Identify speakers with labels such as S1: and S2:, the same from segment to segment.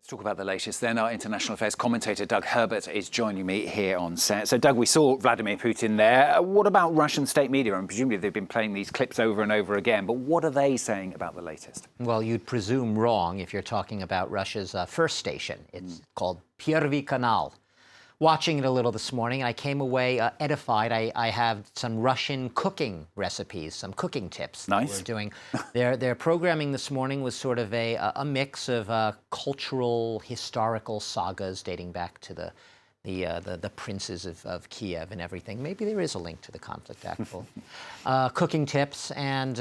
S1: Talk about the latest then. Our international affairs commentator Doug Herbert is joining me here on set. So Doug, we saw Vladimir Putin there. What about Russian state media? And presumably they've been playing these clips over and over again, but what are they saying about the latest?
S2: Well, you'd presume wrong if you're talking about Russia's first station. It's called Первый канал. Watching it a little this morning, I came away edified. I have some Russian cooking recipes, some cooking tips that we're doing. Their programming this morning was sort of a mix of cultural, historical sagas dating back to the princes of Kiev and everything. Maybe there is a link to the conflict actual. Cooking tips and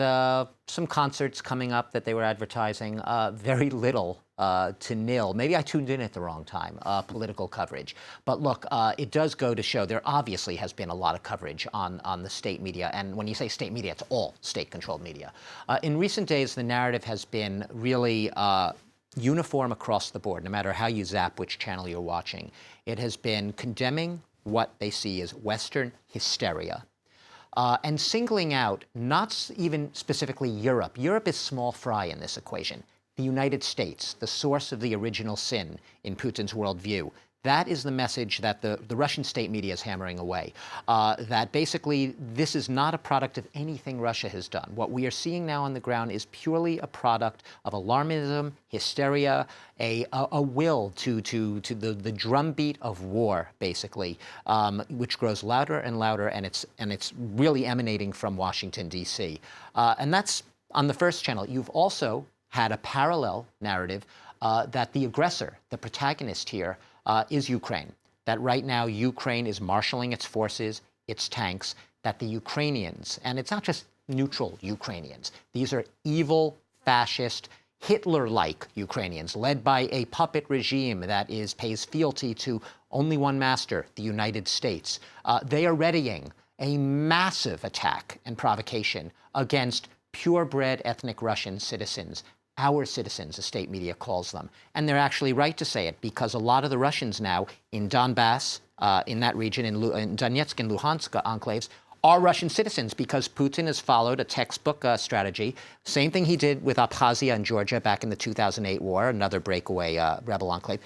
S2: some concerts coming up that they were advertising. Very little to nil. Maybe I tuned in at the wrong time, political coverage. But look, it does go to show there obviously has been a lot of coverage on the state media. And when you say state media, it's all state-controlled media. In recent days, the narrative has been really uniform across the board, no matter how you zap which channel you're watching. It has been condemning what they see as Western hysteria and singling out not even specifically Europe. Europe is small fry in this equation. The United States, the source of the original sin in Putin's worldview. That is the message that the Russian state media is hammering away, that basically this is not a product of anything Russia has done. What we are seeing now on the ground is purely a product of alarmism, hysteria, a will to the drumbeat of war, basically, which grows louder and louder, and it's really emanating from Washington, D.C. And that's on the first channel. You've also had a parallel narrative that the aggressor, the protagonist here, is Ukraine. That right now Ukraine is marshaling its forces, its tanks, that the Ukrainians, and it's not just neutral Ukrainians, these are evil, fascist, Hitler-like Ukrainians, led by a puppet regime that pays fealty to only one master, the United States. They are readying a massive attack and provocation against purebred ethnic Russian citizens. Our citizens, the state media calls them. And they're actually right to say it, because a lot of the Russians now in Donbass, in that region, in Donetsk and Luhansk enclaves, are Russian citizens, because Putin has followed a textbook strategy. Same thing he did with Abkhazia and Georgia back in the 2008 war, another breakaway rebel enclave,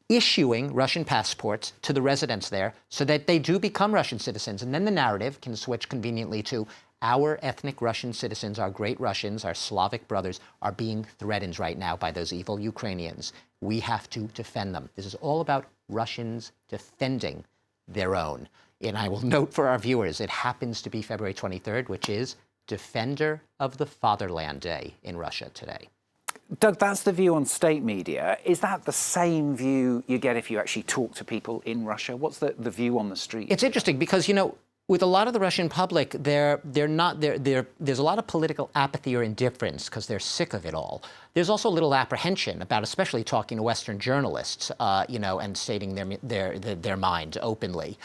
S2: issuing Russian passports to the residents there so that they do become Russian citizens. And then the narrative can switch conveniently to our ethnic Russian citizens, our great Russians, our Slavic brothers, are being threatened right now by those evil Ukrainians. We have to defend them. This is all about Russians defending their own. And I will note for our viewers, it happens to be February 23rd, which is Defender of the Fatherland Day in Russia today.
S1: Doug, that's the view on state media. Is that the same view you get if you actually talk to people in Russia? What's the view on the street?
S2: It's interesting because, you know, with a lot of the Russian public, there's a lot of political apathy or indifference because they're sick of it all. There's also a little apprehension about, especially talking to Western journalists, you know, and stating their mind openly.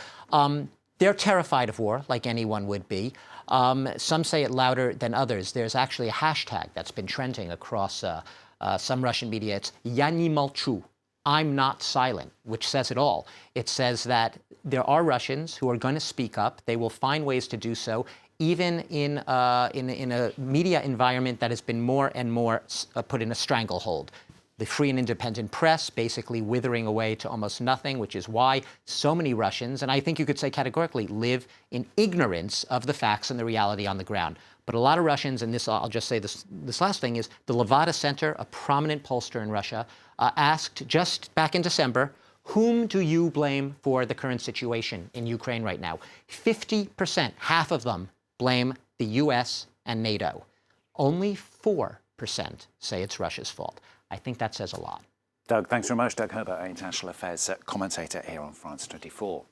S2: They're terrified of war, like anyone would be. Some say it louder than others. There's actually a hashtag that's been trending across some Russian media. It's "Я не молчу." I'm not silent, which says it all. It says that there are Russians who are going to speak up. They will find ways to do so, even in a media environment that has been more and more put in a stranglehold. The free and independent press basically withering away to almost nothing, which is why so many Russians, and I think you could say categorically, live in ignorance of the facts and the reality on the ground. But a lot of Russians, and this, I'll just say this last thing, is the Levada Center, a prominent pollster in Russia, asked just back in December, whom do you blame for the current situation in Ukraine right now? 50%, half of them, blame the US and NATO. Only 4% say it's Russia's fault. I think that says a lot.
S1: Doug, thanks very much. Doug Herbert, our international affairs commentator here on France 24.